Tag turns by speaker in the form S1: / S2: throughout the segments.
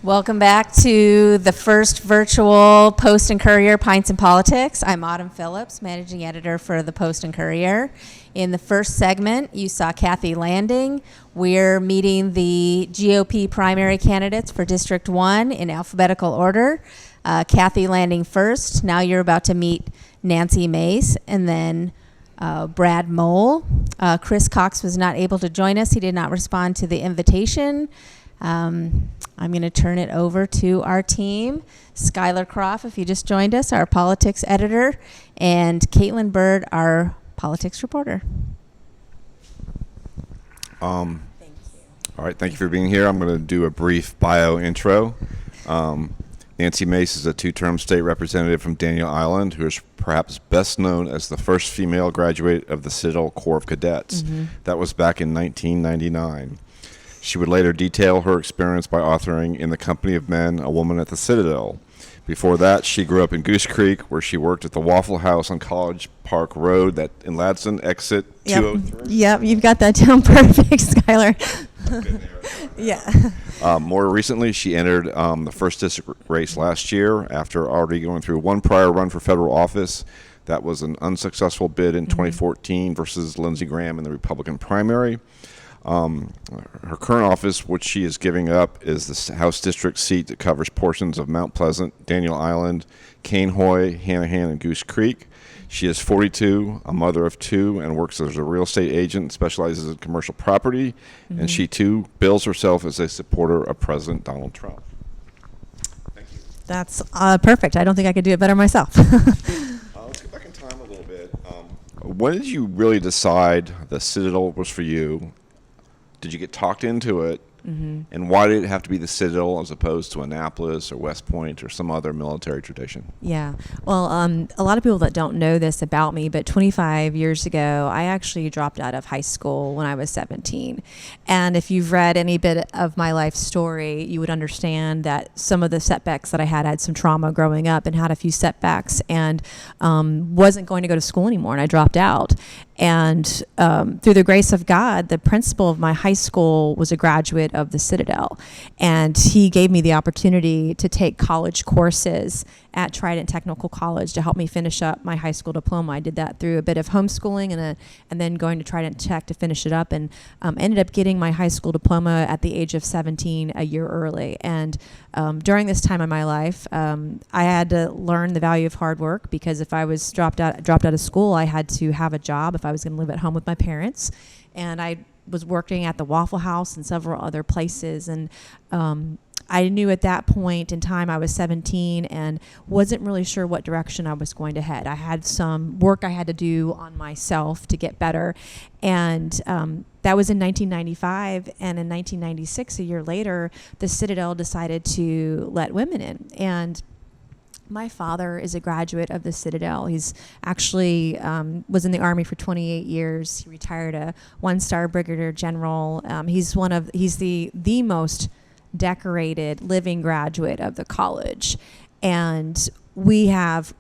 S1: Welcome back to the first virtual Post and Courier Pints and Politics. I'm Autumn Phillips, managing editor for the Post and Courier. In the first segment, you saw Kathy Landing. We're meeting the GOP primary candidates for District 1 in alphabetical order. Kathy Landing first. Now you're about to meet Nancy Mace and then Brad Mole. Chris Cox was not able to join us. He did not respond to the invitation. I'm going to turn it over to our team. Skylar Croft, if you just joined us, our politics editor, and Caitlin Bird, our politics reporter.
S2: Thank you. All right, thank you for being here. I'm going to do a brief bio intro. Nancy Mace is a two-term state representative from Daniel Island who is perhaps best known as the first female graduate of the Citadel Corps of Cadets. That was back in 1999. She would later detail her experience by authoring In the Company of Men, A Woman at the Citadel. Before that, she grew up in Goose Creek, where she worked at the Waffle House on College Park Road that in Ladson, exit 203.
S3: Yep, you've got that down perfect, Skylar. Yeah.
S2: More recently, she entered the 1st District race last year after already going through one prior run for federal office. That was an unsuccessful bid in 2014 versus Lindsey Graham in the Republican primary. Her current office, which she is giving up, is the House District seat that covers portions of Mount Pleasant, Daniel Island, Cainhoy, Hanahan, and Goose Creek. She is 42, a mother of two, and works as a real estate agent and specializes in commercial property. And she, too, bills herself as a supporter of President Donald Trump. Thank you.
S3: That's perfect. I don't think I could do it better myself.
S2: Let's get back in time a little bit. When did you really decide the Citadel was for you? Did you get talked into it? And why did it have to be the Citadel as opposed to Annapolis or West Point or some other military tradition?
S3: Yeah. Well, a lot of people that don't know this about me, but 25 years ago, I actually dropped out of high school when I was 17. And if you've read any bit of my life story, you would understand that some of the setbacks that I had some trauma growing up and had a few setbacks and wasn't going to go to school anymore. And I dropped out. And through the grace of God, the principal of my high school was a graduate of the Citadel. And he gave me the opportunity to take college courses at Trident Technical College to help me finish up my high school diploma. I did that through a bit of homeschooling and then going to Trident Tech to finish it up, and ended up getting my high school diploma at the age of 17, a year early. And during this time of my life, I had to learn the value of hard work, because if I was dropped out of school, I had to have a job if I was going to live at home with my parents. And I was working at the Waffle House and several other places. And I knew at that point in time I was 17 and wasn't really sure what direction I was going to head. I had some work I had to do on myself to get better. And that was in 1995. And in 1996, a year later, the Citadel decided to let women in. And my father is a graduate of the Citadel. He's actually was in the Army for 28 years. He retired a one-star brigadier general. He's the most decorated living graduate of the college. And we had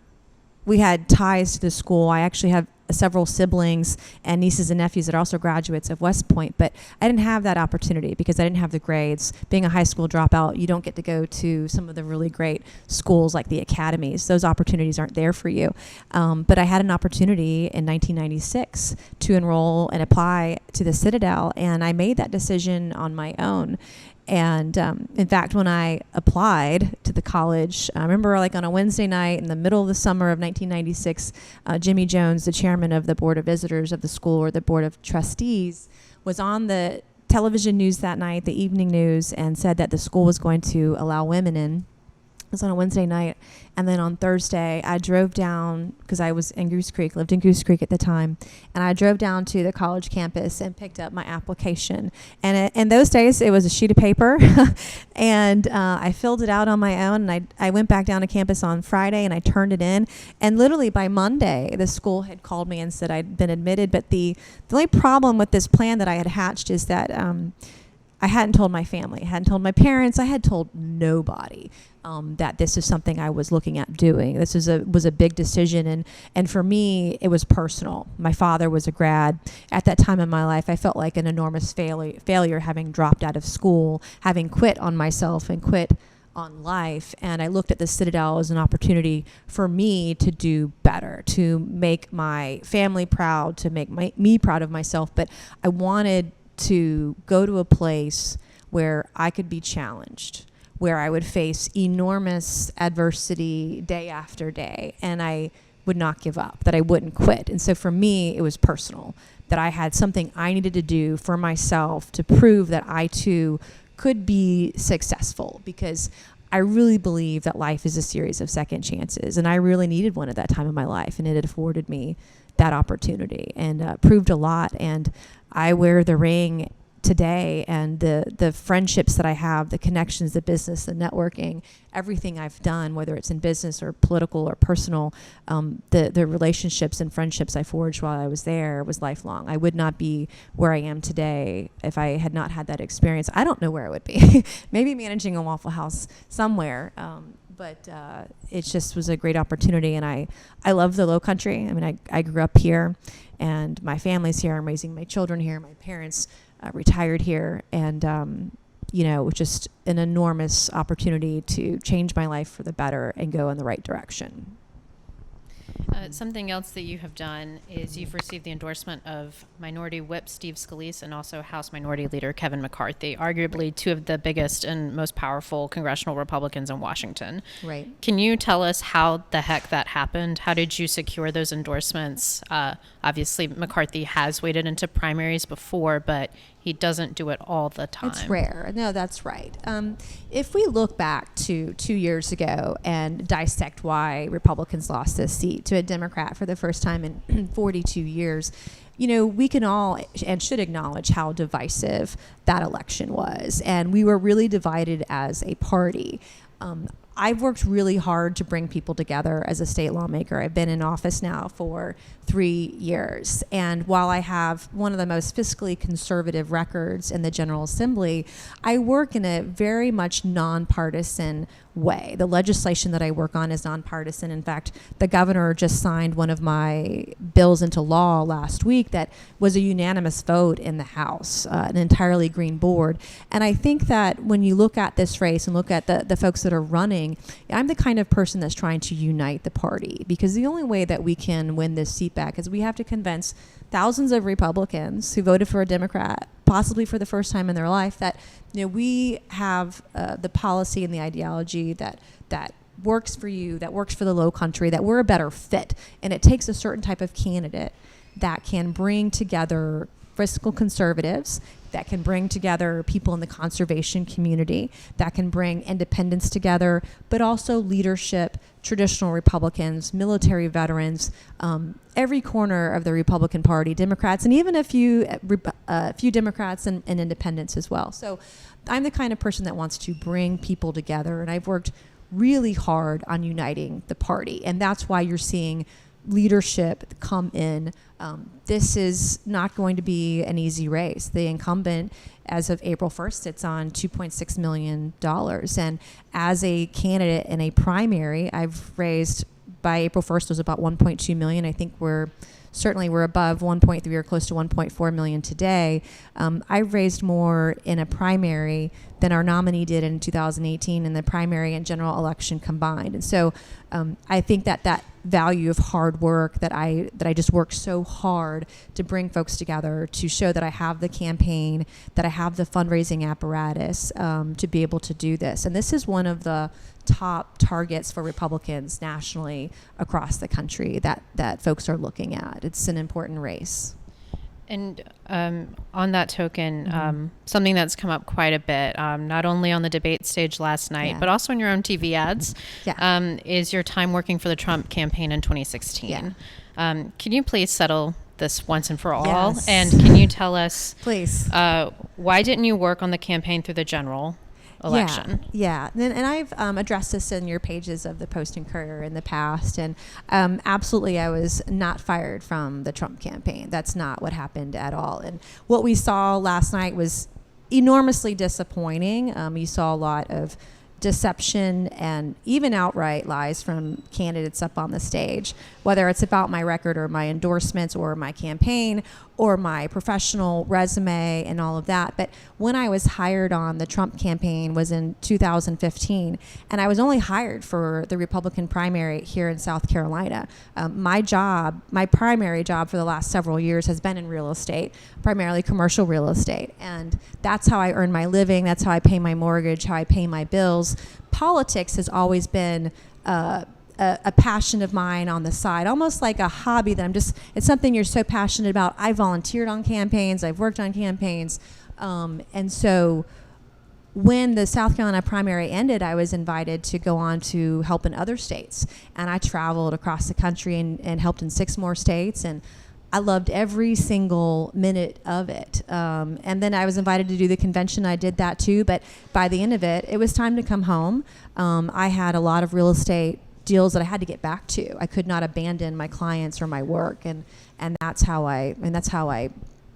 S3: ties to the school. I actually have several siblings and nieces and nephews that are also graduates of West Point, but I didn't have that opportunity because I didn't have the grades. Being a high school dropout, you don't get to go to some of the really great schools like the academies. Those opportunities aren't there for you. But I had an opportunity in 1996 to enroll and apply to the Citadel, and I made that decision on my own. And in fact, when I applied to the college, I remember like on a Wednesday night in the middle of the summer of 1996, Jimmy Jones, the chairman of the Board of Visitors of the school, or the Board of Trustees, was on the television news that night, the evening news, and said that the school was going to allow women in. It was on a Wednesday night. And then on Thursday, I drove down, because I was in Goose Creek, lived in Goose Creek at the time, and I drove down to the college campus and picked up my application. And in those days, it was a sheet of paper, and I filled it out on my own, and I went back down to campus on Friday, and I turned it in. And literally by Monday, the school had called me and said I'd been admitted. But the only problem with this plan that I had hatched is that I hadn't told my family, I hadn't told my parents, I had told nobody that this is something I was looking at doing. This was a big decision, and for me, it was personal. My father was a grad. At that time in my life, I felt like an enormous failure having dropped out of school, having quit on myself and quit on life. And I looked at the Citadel as an opportunity for me to do better, to make my family proud, to make me proud of myself. But I wanted to go to a place where I could be challenged, where I would face enormous adversity day after day, and I would not give up, that I wouldn't quit. And so for me, it was personal, that I had something I needed to do for myself to prove that I too could be successful, because I really believe that life is a series of second chances, and I really needed one at that time in my life, and it had afforded me that opportunity and proved a lot. And I wear the ring today, and the friendships that I have, the connections, the business, the networking, everything I've done, whether it's in business or political or personal, the relationships and friendships I forged while I was there was lifelong. I would not be where I am today if I had not had that experience. I don't know where I would be. Maybe managing a Waffle House somewhere. But it just was a great opportunity, and I love the Low Country. I mean, I grew up here, and my family's here. I'm raising my children here. My parents retired here, and it was just an enormous opportunity to change my life for the better and go in the right direction.
S4: Something else that you have done is you've received the endorsement of Minority Whip Steve Scalise and also House Minority Leader Kevin McCarthy, arguably two of the biggest and most powerful congressional Republicans in Washington.
S3: Right.
S4: Can you tell us how the heck that happened? How did you secure those endorsements? Obviously, McCarthy has waded into primaries before, but he doesn't do it all the time.
S3: It's rare. No, that's right. If we look back to 2 years ago and dissect why Republicans lost this seat to a Democrat for the first time in 42 years, we can all and should acknowledge how divisive that election was. And we were really divided as a party. I've worked really hard to bring people together as a state lawmaker. I've been in office now for 3 years. And while I have one of the most fiscally conservative records in the General Assembly, I work in a very much nonpartisan way. The legislation that I work on is nonpartisan. In fact, the governor just signed one of my bills into law last week that was a unanimous vote in the House, an entirely green board. And I think that when you look at this race and look at the folks that are running, I'm the kind of person that's trying to unite the party, because the only way that we can win this seat back is we have to convince thousands of Republicans who voted for a Democrat, possibly for the first time in their life, that we have the policy and the ideology that works for you, that works for the Low Country, that we're a better fit. And it takes a certain type of candidate that can bring together fiscal conservatives, that can bring together people in the conservation community, that can bring independents together, but also leadership, traditional Republicans, military veterans, every corner of the Republican Party, Democrats, and even a few Democrats and independents as well. So I'm the kind of person that wants to bring people together, and I've worked really hard on uniting the party, and that's why you're seeing leadership come in. This is not going to be an easy race. The incumbent, as of April 1st, sits on $2.6 million. And as a candidate in a primary, I've raised, by April 1st, was about $1.2 million. I think we're above 1.3 or close to 1.4 million today. I've raised more in a primary than our nominee did in 2018 in the primary and general election combined. And so I think that value of hard work, that I just work so hard to bring folks together, to show that I have the campaign, that I have the fundraising apparatus to be able to do this. And this is one of the top targets for Republicans nationally across the country that folks are looking at. It's an important race.
S4: And on that token, something that's come up quite a bit, not only on the debate stage last night, but also in your own TV ads, is your time working for the Trump campaign in 2016. Yeah. Can you please settle this once and for all?
S3: Yes.
S4: And can you tell us,
S3: please,
S4: why didn't you work on the campaign through the general election?
S3: Yeah. And I've addressed this in your pages of the Post and Courier in the past. And absolutely, I was not fired from the Trump campaign. That's not what happened at all. And what we saw last night was enormously disappointing. You saw a lot of deception and even outright lies from candidates up on the stage, whether it's about my record or my endorsements or my campaign or my professional resume and all of that. But when I was hired on the Trump campaign was in 2015, and I was only hired for the Republican primary here in South Carolina. My primary job for the last several years has been in real estate, primarily commercial real estate. And that's how I earn my living. That's how I pay my mortgage, how I pay my bills. Politics has always been a passion of mine on the side, almost like a hobby that it's something you're so passionate about. I volunteered on campaigns, I've worked on campaigns. And so when the South Carolina primary ended, I was invited to go on to help in other states. And I traveled across the country and helped in 6 more states. And I loved every single minute of it. And then I was invited to do the convention. I did that too. But by the end of it, it was time to come home. I had a lot of real estate deals that I had to get back to. I could not abandon my clients or my work, and that's how I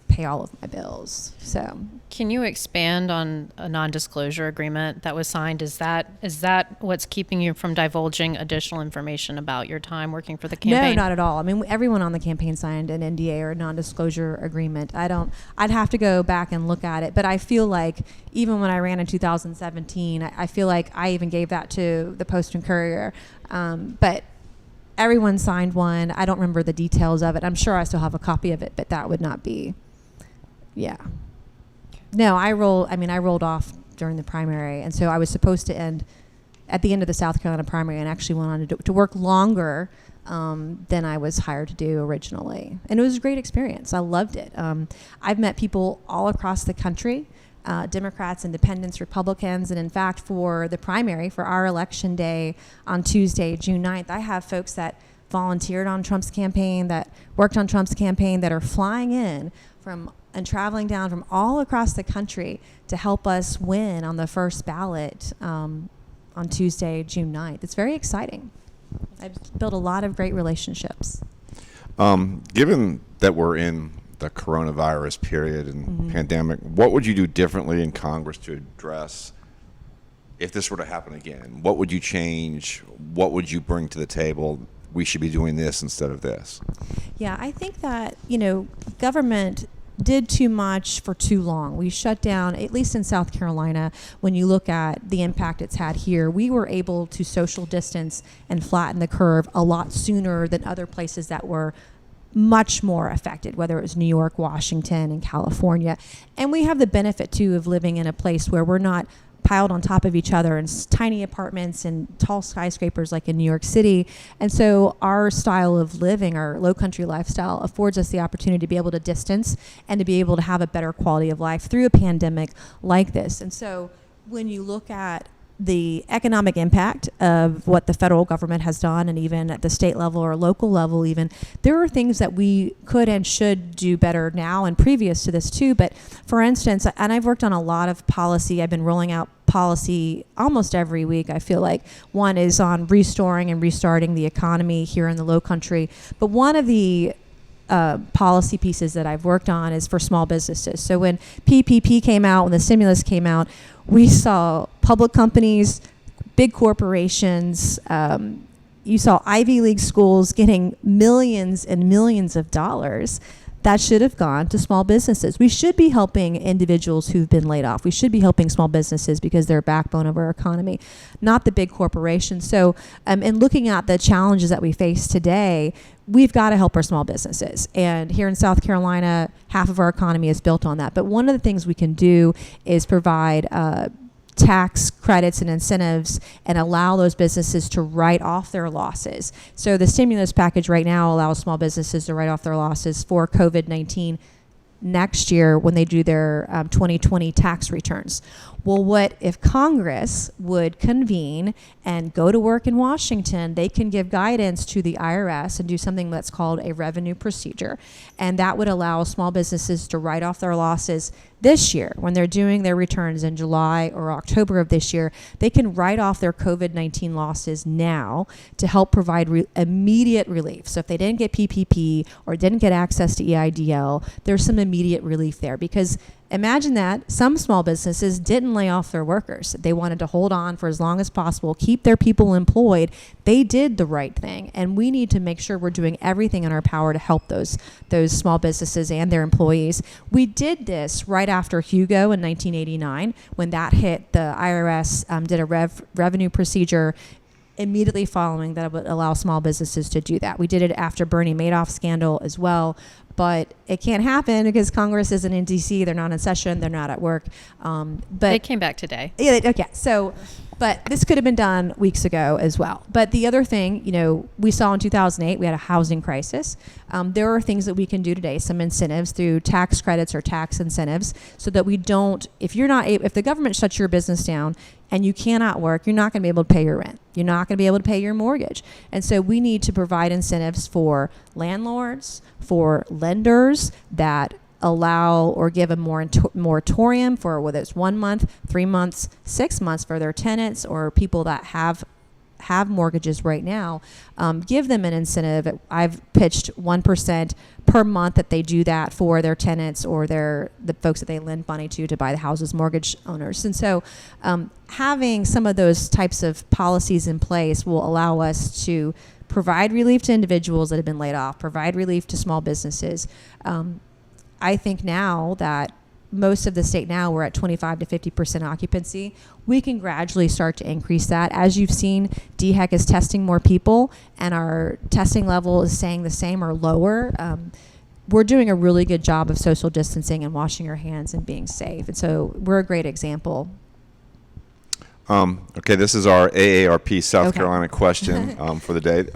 S3: pay all of my bills. So,
S4: can you expand on a non-disclosure agreement that was signed? Is that what's keeping you from divulging additional information about your time working for the campaign?
S3: No, not at all. I mean, everyone on the campaign signed an NDA or a non-disclosure agreement. I'd have to go back and look at it, but I feel like even when I ran in 2017, I feel like I even gave that to the Post and Courier. But everyone signed one. I don't remember the details of it. I'm sure I still have a copy of it, but that would not be, yeah. No, I rolled off during the primary, and so I was supposed to end at the end of the South Carolina primary and actually went on to work longer than I was hired to do originally. And it was a great experience. I loved it. I've met people all across the country, Democrats, Independents, Republicans, and in fact for the primary, for our election day on Tuesday, June 9th, I have folks that volunteered on Trump's campaign, that worked on Trump's campaign, that are flying in and traveling down from all across the country to help us win on the first ballot on Tuesday, June 9th. It's very exciting. I've built a lot of great relationships.
S2: Given that we're in the coronavirus period and pandemic, what would you do differently in Congress to address if this were to happen again? What would you change? What would you bring to the table? We should be doing this instead of this.
S3: Yeah, I think that, government did too much for too long. We shut down, at least in South Carolina, when you look at the impact it's had here, we were able to social distance and flatten the curve a lot sooner than other places that were much more affected, whether it was New York, Washington, and California. And we have the benefit, too, of living in a place where we're not piled on top of each other in tiny apartments and tall skyscrapers like in New York City. And so our style of living, our low country lifestyle, affords us the opportunity to be able to distance and to be able to have a better quality of life through a pandemic like this. And so when you look at the economic impact of what the federal government has done, and even at the state level or local level even, there are things that we could and should do better now and previous to this too. But for instance, and I've worked on a lot of policy, I've been rolling out policy almost every week, I feel like. One is on restoring and restarting the economy here in the low country. But one of the policy pieces that I've worked on is for small businesses. So when PPP came out, when the stimulus came out, we saw public companies, big corporations, you saw Ivy League schools getting millions and millions of dollars that should have gone to small businesses. We should be helping individuals who've been laid off. We should be helping small businesses because they're a backbone of our economy, not the big corporations. So, in looking at the challenges that we face today, we've got to help our small businesses. And here in South Carolina, half of our economy is built on that. But one of the things we can do is provide tax credits and incentives and allow those businesses to write off their losses. So the stimulus package right now allows small businesses to write off their losses for COVID-19 next year when they do their 2020 tax returns. Well, what if Congress would convene and go to work in Washington? They can give guidance to the IRS and do something that's called a revenue procedure. And that would allow small businesses to write off their losses this year. When they're doing their returns in July or October of this year, they can write off their COVID-19 losses now to help provide immediate relief. So if they didn't get PPP or didn't get access to EIDL, there's some immediate relief there, because imagine that some small businesses didn't lay off their workers. They wanted to hold on for as long as possible, keep their people employed. They did the right thing. And we need to make sure we're doing everything in our power to help those small businesses and their employees. We did this right after Hugo in 1989. When that hit, the IRS did a revenue procedure immediately following that would allow small businesses to do that. We did it after Bernie Madoff scandal as well, but it can't happen because Congress isn't in D.C. They're not in session. They're not at work. But
S4: they came back today.
S3: Yeah. Okay. So, but this could have been done weeks ago as well. But the other thing, we saw in 2008, we had a housing crisis. There are things that we can do today, some incentives through tax credits or tax incentives, so that we don't, if the government shuts your business down and you cannot work, you're not going to be able to pay your rent. You're not going to be able to pay your mortgage. And so we need to provide incentives for landlords, for lenders that allow or give a moratorium for whether it's 1 month, 3 months, 6 months for their tenants or people that have mortgages right now. Give them an incentive. I've pitched 1% per month that they do that for their tenants or the folks that they lend money to buy the houses, mortgage owners. And so having some of those types of policies in place will allow us to provide relief to individuals that have been laid off, provide relief to small businesses. I think now that most of the state now we're at 25 to 50% occupancy. We can gradually start to increase that. As you've seen, DHEC is testing more people and our testing level is staying the same or lower. We're doing a really good job of social distancing and washing our hands and being safe. And so we're a great example.
S2: Okay, this is our AARP South Carolina question for the day.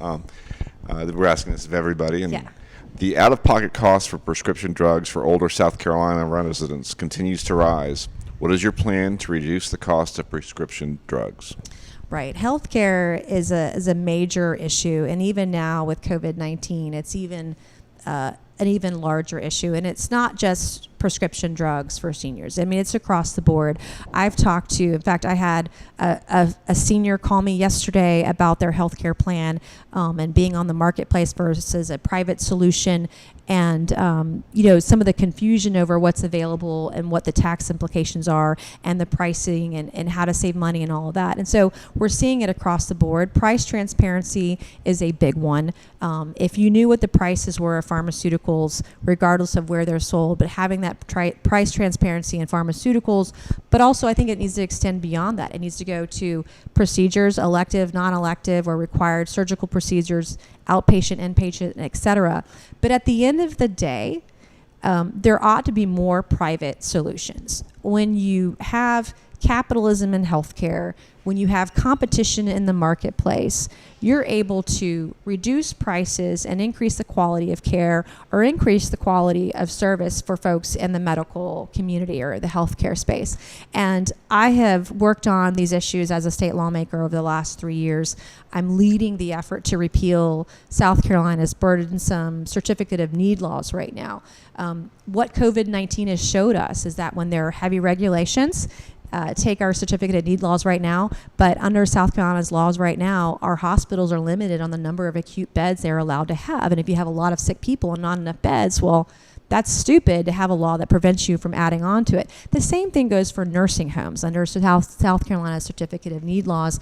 S2: We're asking this of everybody. And the out-of-pocket cost for prescription drugs for older South Carolina residents continues to rise. What is your plan to reduce the cost of prescription drugs?
S3: Right. Healthcare is a major issue. And even now with COVID-19, it's even an even larger issue. And it's not just prescription drugs for seniors. I mean, it's across the board. I've talked to, in fact, I had a senior call me yesterday about their healthcare plan and being on the marketplace versus a private solution. And, some of the confusion over what's available and what the tax implications are and the pricing and how to save money and all of that. And so we're seeing it across the board. Price transparency is a big one. If you knew what the prices were of pharmaceuticals, regardless of where they're sold, but having that price transparency in pharmaceuticals, but also I think it needs to extend beyond that. It needs to go to procedures, elective, non-elective, or required surgical procedures, outpatient, inpatient, et cetera. But at the end of the day, there ought to be more private solutions. When you have capitalism in healthcare, when you have competition in the marketplace, you're able to reduce prices and increase the quality of care or increase the quality of service for folks in the medical community or the healthcare space. And I have worked on these issues as a state lawmaker over the last 3 years. I'm leading the effort to repeal South Carolina's burdensome certificate of need laws right now. What COVID-19 has showed us is that when there are heavy regulations, take our certificate of need laws right now, but under South Carolina's laws right now, our hospitals are limited on the number of acute beds they're allowed to have. And if you have a lot of sick people and not enough beds, well, that's stupid to have a law that prevents you from adding on to it. The same thing goes for nursing homes. Under South Carolina's certificate of need laws,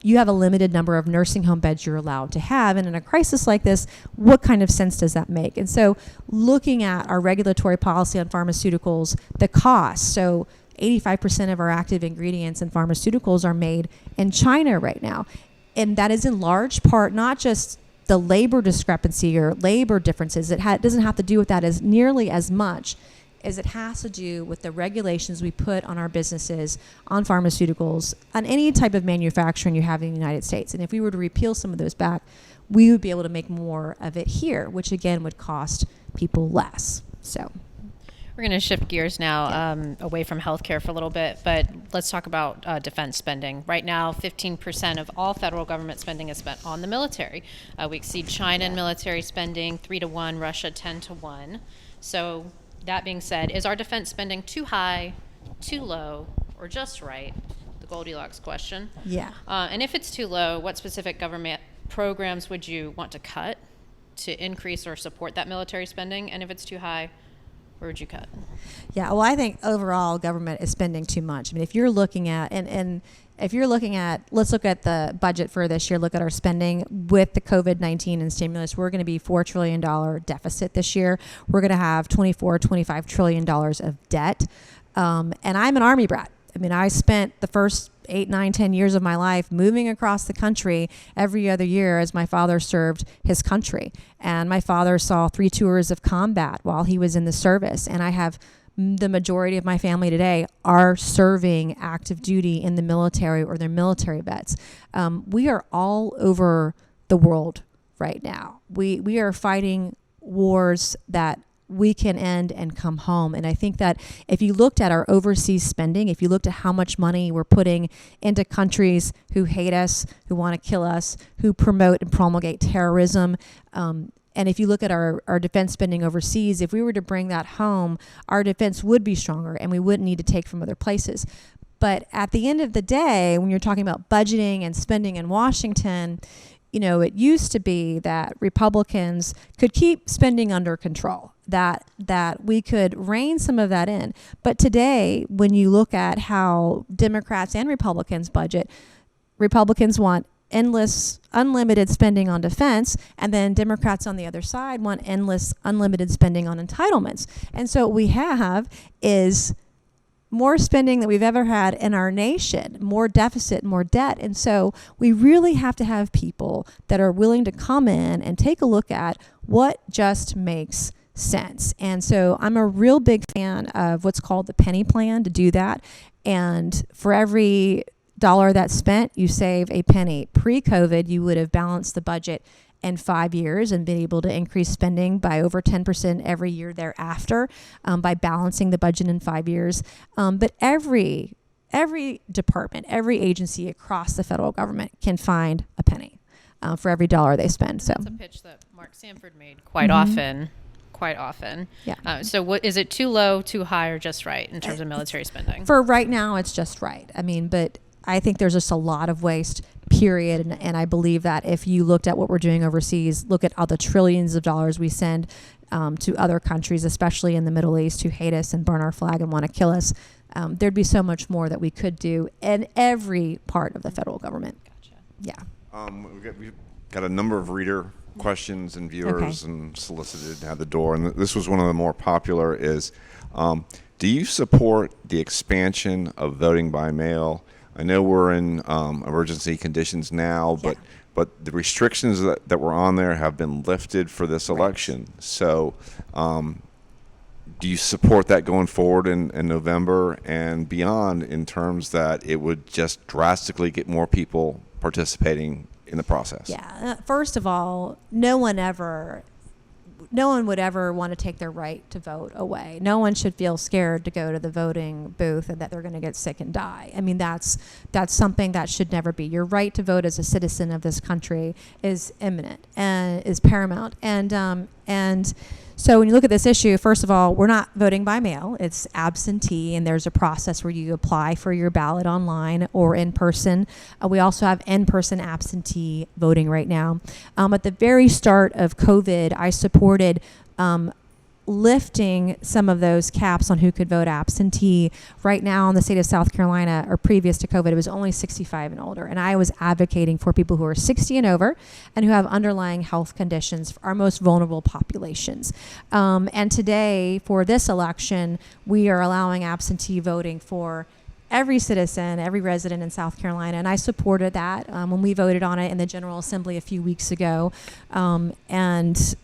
S3: you have a limited number of nursing home beds you're allowed to have. And in a crisis like this, what kind of sense does that make? And so looking at our regulatory policy on pharmaceuticals, the cost, so 85% of our active ingredients in pharmaceuticals are made in China right now. And that is in large part not just the labor discrepancy or labor differences. It doesn't have to do with that as nearly as much as it has to do with the regulations we put on our businesses, on pharmaceuticals, on any type of manufacturing you have in the United States. And if we were to repeal some of those back, we would be able to make more of it here, which again would cost people less. So
S4: we're going to shift gears now away from healthcare for a little bit, but let's talk about defense spending. Right now, 15% of all federal government spending is spent on the military. We exceed China in military spending 3-1, Russia 10-1. So that being said, is our defense spending too high, too low, or just right? The Goldilocks question.
S3: Yeah.
S4: And if it's too low, what specific government programs would you want to cut to increase or support that military spending? And if it's too high, where would you cut?
S3: Yeah, well, I think overall government is spending too much. I mean, if you're looking at, if you're looking at, let's look at the budget for this year, look at our spending with the COVID-19 and stimulus, we're going to be $4 trillion deficit this year. We're going to have $25 trillion of debt. And I'm an Army brat. I mean, I spent the first 8, 9, 10 years of my life moving across the country every other year as my father served his country. And my father saw 3 tours of combat while he was in the service. And I have the majority of my family today are serving active duty in the military or they're military vets. We are all over the world right now. We are fighting wars that we can end and come home. And I think that if you looked at our overseas spending, if you looked at how much money we're putting into countries who hate us, who want to kill us, who promote and promulgate terrorism, and if you look at our defense spending overseas, if we were to bring that home, our defense would be stronger and we wouldn't need to take from other places. But at the end of the day, when you're talking about budgeting and spending in Washington, you know, it used to be that Republicans could keep spending under control, that we could rein some of that in. But today, when you look at how Democrats and Republicans budget, Republicans want endless, unlimited spending on defense, and then Democrats on the other side want endless, unlimited spending on entitlements. And so what we have is more spending than we've ever had in our nation, more deficit, more debt. And so we really have to have people that are willing to come in and take a look at what just makes sense. And so I'm a real big fan of what's called the penny plan to do that. And for every dollar that's spent, you save a penny. Pre-COVID, you would have balanced the budget in 5 years and been able to increase spending by over 10% every year thereafter by balancing the budget in 5 years. But every department, every agency across the federal government can find a penny for every dollar they spend. So
S4: that's a pitch that Mark Sanford made quite often. Yeah. So what is it, too low, too high, or just right in terms of military spending?
S3: For right now, it's just right. I mean, but I think there's just a lot of waste, period. And I believe that if you looked at what we're doing overseas, look at all the trillions of dollars we send to other countries, especially in the Middle East, who hate us and burn our flag and want to kill us, there'd be so much more that we could do in every part of the federal government.
S4: Gotcha.
S3: Yeah.
S2: We've got a number of reader questions and viewers and solicited at the door. And this was one of the more popular is, do you support the expansion of voting by mail? I know we're in emergency conditions now, but the restrictions that were on there have been lifted for this election. So do you support that going forward in November and beyond in terms that it would just drastically get more people participating in the process?
S3: Yeah. First of all, no one would ever want to take their right to vote away. No one should feel scared to go to the voting booth and that they're going to get sick and die. I mean, that's something that should never be. Your right to vote as a citizen of this country is imminent and is paramount. And so when you look at this issue, first of all, we're not voting by mail. It's absentee, and there's a process where you apply for your ballot online or in person. We also have in-person absentee voting right now. At the very start of COVID, I supported lifting some of those caps on who could vote absentee. Right now in the state of South Carolina, or previous to COVID, it was only 65 and older. And I was advocating for people who are 60 and over and who have underlying health conditions, for our most vulnerable populations. And today, for this election, we are allowing absentee voting for every citizen, every resident in South Carolina. And I supported that when we voted on it in the General Assembly a few weeks ago. And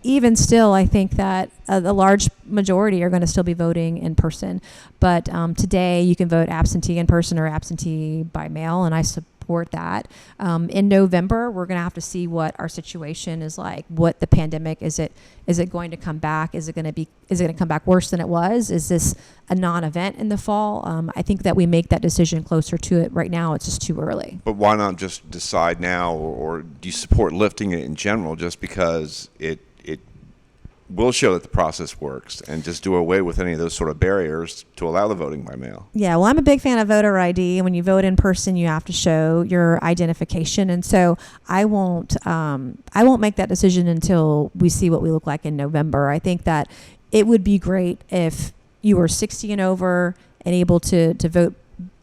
S3: even still, I think that a large majority are going to still be voting in person. But today, you can vote absentee in person or absentee by mail, and I support that. In November, we're going to have to see what our situation is like. What the pandemic is it going to come back? Is it going to come back worse than it was? Is this a non-event in the fall? I think that we make that decision closer to it. Right now, it's just too early.
S2: But why not just decide now, or do you support lifting it in general just because it will show that the process works, and just do away with any of those sort of barriers to allow the voting by mail?
S3: Yeah, well, I'm a big fan of voter ID. When you vote in person, you have to show your identification, and so I won't make that decision until we see what we look like in November. I think that it would be great if you were 60 and over and able to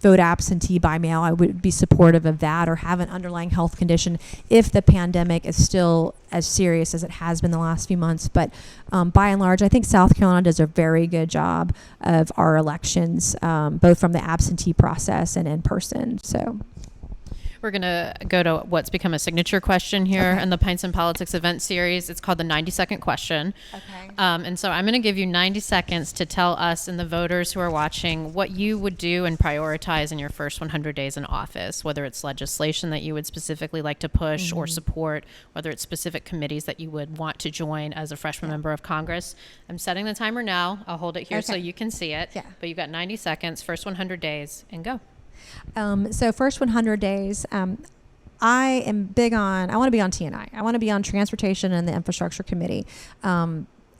S3: vote absentee by mail. I would be supportive of that, or have an underlying health condition if the pandemic is still as serious as it has been the last few months. But by and large, I think South Carolina does a very good job of our elections, both from the absentee process and in person. So
S4: we're going to go to what's become a signature question here in the Pints and Politics event series. It's called the 90-second question.
S1: Okay.
S4: And so I'm going to give you 90 seconds to tell us and the voters who are watching what you would do and prioritize in your first 100 days in office, whether it's legislation that you would specifically like to push or support, whether it's specific committees that you would want to join as a freshman member of Congress. I'm setting the timer now. I'll hold it here so you can see it.
S3: Yeah.
S4: But you've got 90 seconds, first 100 days, and go.
S3: So first 100 days, I want to be on T&I. I want to be on Transportation and the Infrastructure Committee.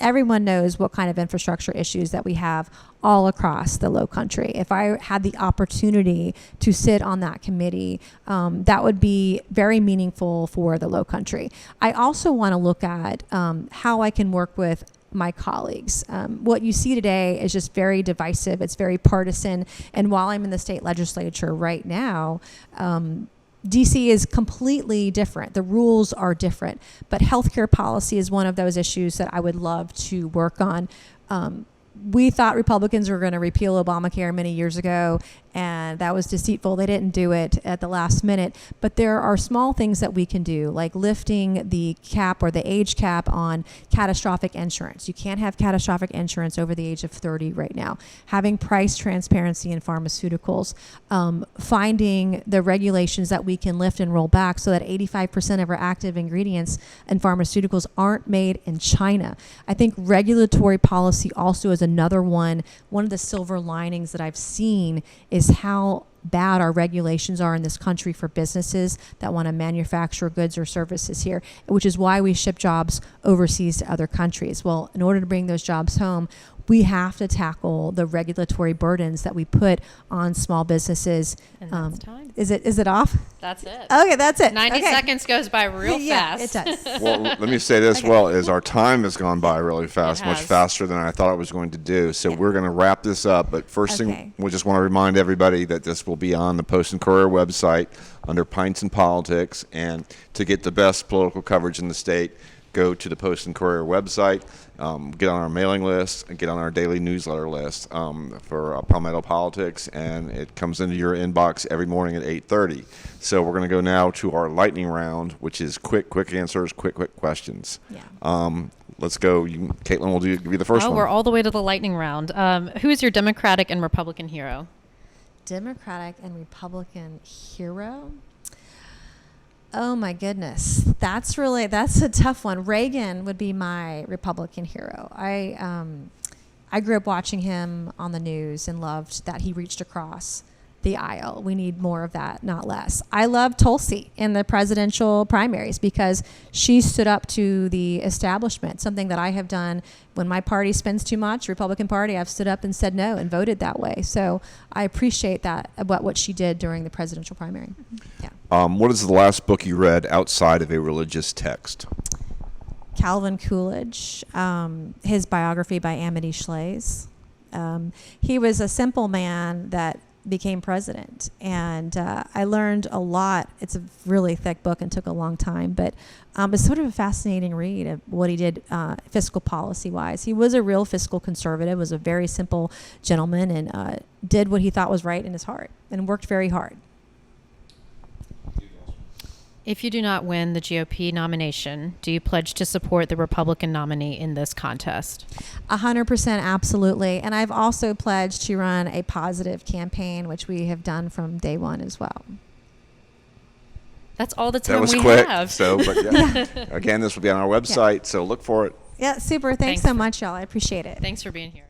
S3: Everyone knows what kind of infrastructure issues that we have all across the Low Country. If I had the opportunity to sit on that committee, that would be very meaningful for the Low Country. I also want to look at how I can work with my colleagues. What you see today is just very divisive. It's very partisan. And while I'm in the state legislature right now, DC is completely different. The rules are different. But healthcare policy is one of those issues that I would love to work on. We thought Republicans were going to repeal Obamacare many years ago, and that was deceitful. They didn't do it at the last minute. But there are small things that we can do, like lifting the cap or the age cap on catastrophic insurance. You can't have catastrophic insurance over the age of 30 right now. Having price transparency in pharmaceuticals, finding the regulations that we can lift and roll back so that 85% of our active ingredients in pharmaceuticals aren't made in China. I think regulatory policy also is another one. One of the silver linings that I've seen is how bad our regulations are in this country for businesses that want to manufacture goods or services here, which is why we ship jobs overseas to other countries. Well, in order to bring those jobs home, we have to tackle the regulatory burdens that we put on small businesses.
S4: And that's time.
S3: Is it off?
S4: That's it.
S3: Okay, that's it.
S4: 90 seconds goes by real fast.
S3: Yeah, it does.
S2: Well, let me say this, is our time has gone by really fast,
S4: It
S2: much
S4: has.
S2: faster than I thought it was going to do. So we're going to wrap this up. But first
S3: Okay.
S2: thing, we just want to remind everybody that this will be on the Post and Courier website under Pints and Politics. And to get the best political coverage in the state, go to the Post and Courier website, get on our mailing list, and get on our daily newsletter list for Palmetto Politics, and it comes into your inbox every morning at 8:30. So we're going to go now to our lightning round, which is quick answers, quick questions.
S3: Yeah.
S2: Let's go. Caitlin will give you the first one.
S4: We're all the way to the lightning round. Who is your Democratic and Republican hero?
S3: Democratic and Republican hero? Oh my goodness. That's a tough one. Reagan would be my Republican hero. I grew up watching him on the news and loved that he reached across the aisle. We need more of that, not less. I love Tulsi in the presidential primaries because she stood up to the establishment, something that I have done when my party spends too much, Republican Party, I've stood up and said no and voted that way. So I appreciate that about what she did during the presidential primary. Yeah.
S2: What is the last book you read outside of a religious text?
S3: Calvin Coolidge, his biography by Amity Shlaes. He was a simple man that became president, and I learned a lot. It's a really thick book and took a long time, but it's sort of a fascinating read of what he did fiscal policy wise. He was a real fiscal conservative, was a very simple gentleman, and did what he thought was right in his heart and worked very hard.
S4: If you do not win the GOP nomination, do you pledge to support the Republican nominee in this contest?
S3: 100%, absolutely. And I've also pledged to run a positive campaign, which we have done from day one as well.
S4: That's all the time
S2: That was
S4: we
S2: quick.
S4: have.
S2: So, but yeah. Again, this will be on our website, so look for it.
S3: Yeah, super. Thanks
S4: Thanks
S3: so
S4: for-
S3: much, y'all. I appreciate it.
S4: Thanks for being here.